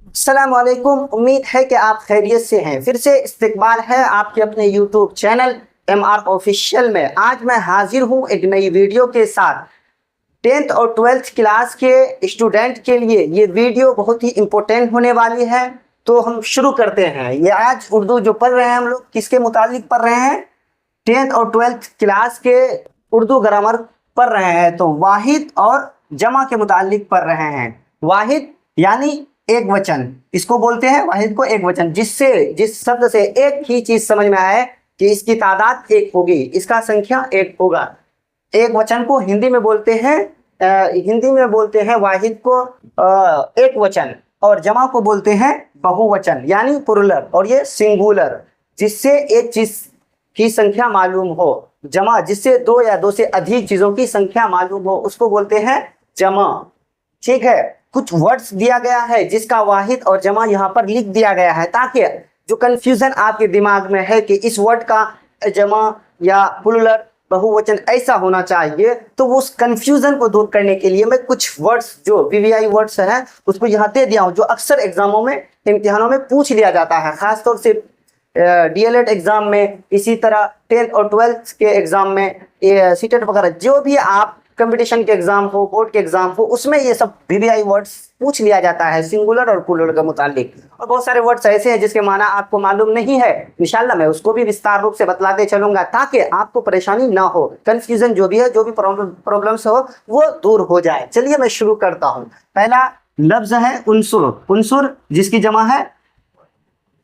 السلام علیکم، امید ہے کہ آپ خیریت سے ہیں۔ پھر سے استقبال ہے آپ کے اپنے YouTube channel M R official میں۔ آج میں حاضر ہوں ایک نئی ویڈیو کے ساتھ۔ 10th اور 12th کلاس کے اسٹوڈنٹ کے لیے یہ ویڈیو بہت ہی امپورٹنٹ ہونے والی ہے، تو ہم شروع کرتے ہیں۔ یہ آج اردو جو پڑھ رہے ہیں ہم لوگ کس کے متعلق پڑھ رہے ہیں؟ 10th اور 12th کلاس کے اردو گرامر پڑھ رہے ہیں، تو واحد اور جمع کے متعلق پڑھ رہے ہیں۔ واحد یعنی ایک وچن، اس کو بولتے ہیں واحد کو ایک وچن، جس شبد سے ایک ہی چیز سمجھ میں آئے کہ اس کی تعداد ایک ہوگی، اس کا سنکھیا ایک ہوگا۔ ایک وچن کو ہندی میں بولتے ہیں واحد کو ایک وچن، اور جمع کو بولتے ہیں بہو وچن یعنی پلورل، اور یہ سنگولر، جس سے ایک چیز کی سنکھیا معلوم ہو۔ جمع جس سے دو یا دو سے ادھک چیزوں کی سنکھیا معلوم ہو، اس کو بولتے ہیں جمع۔ ٹھیک ہے، کچھ ورڈز دیا گیا ہے جس کا واحد اور جمع یہاں پر لکھ دیا گیا ہے، تاکہ جو کنفیوژن آپ کے دماغ میں ہے کہ اس ورڈ کا جمع یا پلورل بہو وچن ایسا ہونا چاہیے، تو وہ اس کنفیوژن کو دور کرنے کے لیے میں کچھ ورڈز جو پی وی آئی ورڈز ہیں اس کو یہاں دے دیا ہوں، جو اکثر ایگزاموں میں امتحانوں میں پوچھ لیا جاتا ہے، خاص طور سے ڈی ایل ایڈ ایگزام میں، اسی طرح 10th اور 12th کے ایگزام میں، سی ٹیٹ وغیرہ جو بھی آپ کمپٹیشن کے ایگزام ہو، بورڈ کے ایگزام ہو، اس میں یہ سب بی بی آئی ورڈز پوچھ لیا جاتا ہے سنگولر اور پلورل کے متعلق۔ اور بہت سارے ورڈز ایسے ہیں جس کے معنی آپ کو معلوم نہیں ہے، انشاءاللہ میں اس کو بھی وستار روپ سے بتلاتے چلوں گا، تاکہ آپ کو پریشانی نہ ہو، کنفیوژن جو بھی ہے، جو بھی پرابلمس ہو وہ دور ہو جائے۔ چلیے میں شروع کرتا ہوں۔ پہلا لفظ ہے عنصر۔ عنصر جس کی جمع ہے،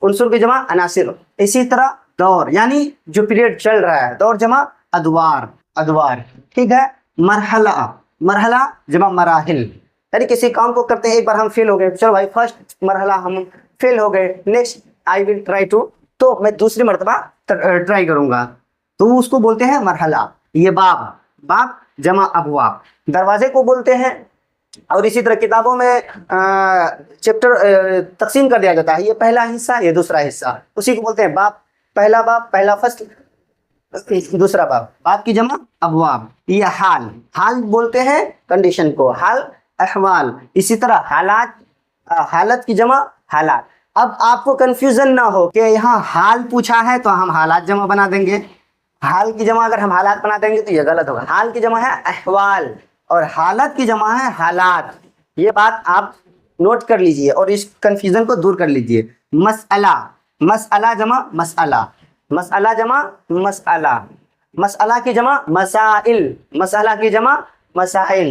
عنصر کی جمع عناصر۔ اسی طرح دور یعنی جو پیریڈ چل رہا ہے، دور جمع ادوار، ادوار۔ ٹھیک ہے، مرحلہ، مرحلہ جمع مراحل، یعنی کسی کام کو کرتے ہیں، ایک بار ہم فیل ہو گئے، چلو بھائی فرسٹ مرحلہ ہم فیل ہو گئے، next I will try to, تو میں دوسری مرتبہ ٹرائی کروں گا، تو اس کو بولتے ہیں مرحلہ۔ یہ باب، باب جمع ابواب، دروازے کو بولتے ہیں۔ اور اسی طرح کتابوں میں چیپٹر تقسیم کر دیا جاتا ہے، یہ پہلا حصہ، یہ دوسرا حصہ، اسی کو بولتے ہیں باب۔ پہلا باب، پہلا فصل، دوسرا باب۔ باب کی جمع ابواب۔ یہ حال، حال بولتے ہیں کنڈیشن کو، حال احوال۔ اسی طرح حالات، حالت کی جمع حالات۔ اب آپ کو کنفیوژن نہ ہو کہ یہاں حال پوچھا ہے تو ہم حالات جمع بنا دیں گے، حال کی جمع اگر ہم حالات بنا دیں گے تو یہ غلط ہوگا۔ حال کی جمع ہے احوال، اور حالت کی جمع ہے حالات۔ یہ بات آپ نوٹ کر لیجئے اور اس کنفیوژن کو دور کر لیجئے۔ مسئلہ، مسئلہ جمع مسئلہ، مسئلہ جمع مسئلہ، مسئلہ کی جمع مسائل، مسئلہ کی جمع مسائل۔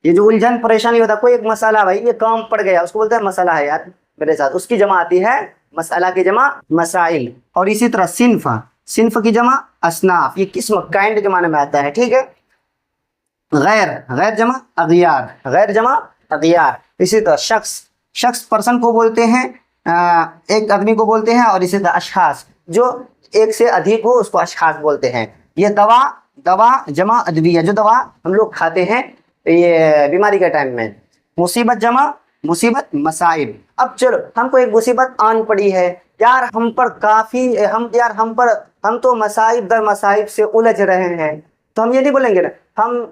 یہ جو الجھن پریشانی ہوتا ہے، کوئی ایک مسئلہ، بھائی یہ کام پڑ گیا، اس کو بولتے ہیں مسئلہ ہے یار میرے ساتھ، اس کی جمع آتی ہے مسئلہ کی جمع مسائل۔ اور اسی طرح صنف، صنف کی جمع اصناف، یہ قسم کائنڈ کے معنی میں آتا ہے۔ ٹھیک ہے، غیر، غیر جمع اغیار، غیر جمع اغیار۔ اسی طرح شخص، شخص پرسن کو بولتے ہیں، ایک آدمی کو بولتے ہیں، اور اسی طرح اشخاص جو ایک سے ادھک ہو اس کو اشخاص بولتے ہیں۔ یہ دوا، دوا جمع ادویہ، جو دوا ہم لوگ کھاتے ہیں یہ بیماری کے ٹائم میں۔ مصیبت جمع مصیبت، مصائب۔ اب چلو ہم کو ایک مصیبت آن پڑی ہے یار، ہم پر کافی ہم تو مصائب در مصائب سے الجھ رہے ہیں، تو ہم یہ نہیں بولیں گے نا ہم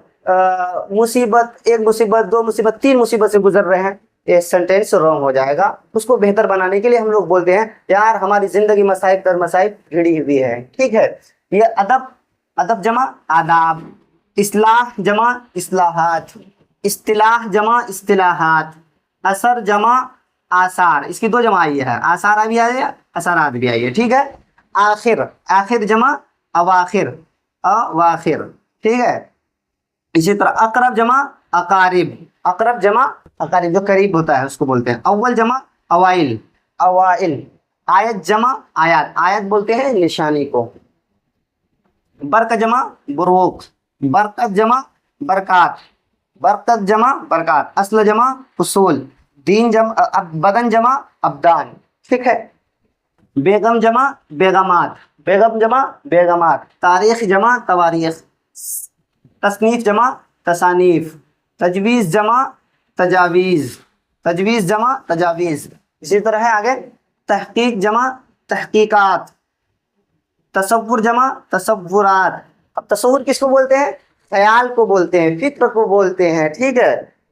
مصیبت، ایک مصیبت، دو مصیبت، تین مصیبت سے گزر رہے ہیں، یہ سینٹینس رانگ ہو جائے گا۔ اس کو بہتر بنانے کے لیے ہم لوگ بولتے ہیں یار ہماری زندگی مصائب در مصائب گھڑی ہوئی ہے۔ ٹھیک ہے، یہ ادب، ادب جمع آداب۔ اصلاح جمع اصلاحات، اصطلاح جمع اصطلاحات۔ اثر جمع آثار، اس کی دو جمع آئی ہے، آثار بھی آئی ہے، اثرات بھی آئی ہے۔ ٹھیک ہے، آخر، آخر جمع اواخر، اواخر۔ ٹھیک ہے، اسی طرح اقرب جمع اقارب، اقرب جمع اقارب، جو قریب ہوتا ہے اس کو بولتے ہیں۔ اول جمع اوائل، اوائل۔ آیت جمع آیات، آیت بولتے ہیں نشانی کو۔ برق جمع بروق، برکت جمع برکات، برکت جمع برکات۔ اصل جمع اصول، دین جمع بدن جمع ابدان۔ ٹھیک ہے، بیگم جمع بیگمات، بیگم جمع بیگمات۔ تاریخ جمع تواریخ، تصنیف جمع تصانیف۔ تجویز جمع تجاویز، تجویز جمع تجاویز۔ اسی طرح ہے آگے، تحقیق جمع تحقیقات۔ تصور جمع تصورات۔ اب تصور کس کو بولتے ہیں؟ خیال کو بولتے ہیں، فکر کو بولتے ہیں۔ ٹھیک ہے،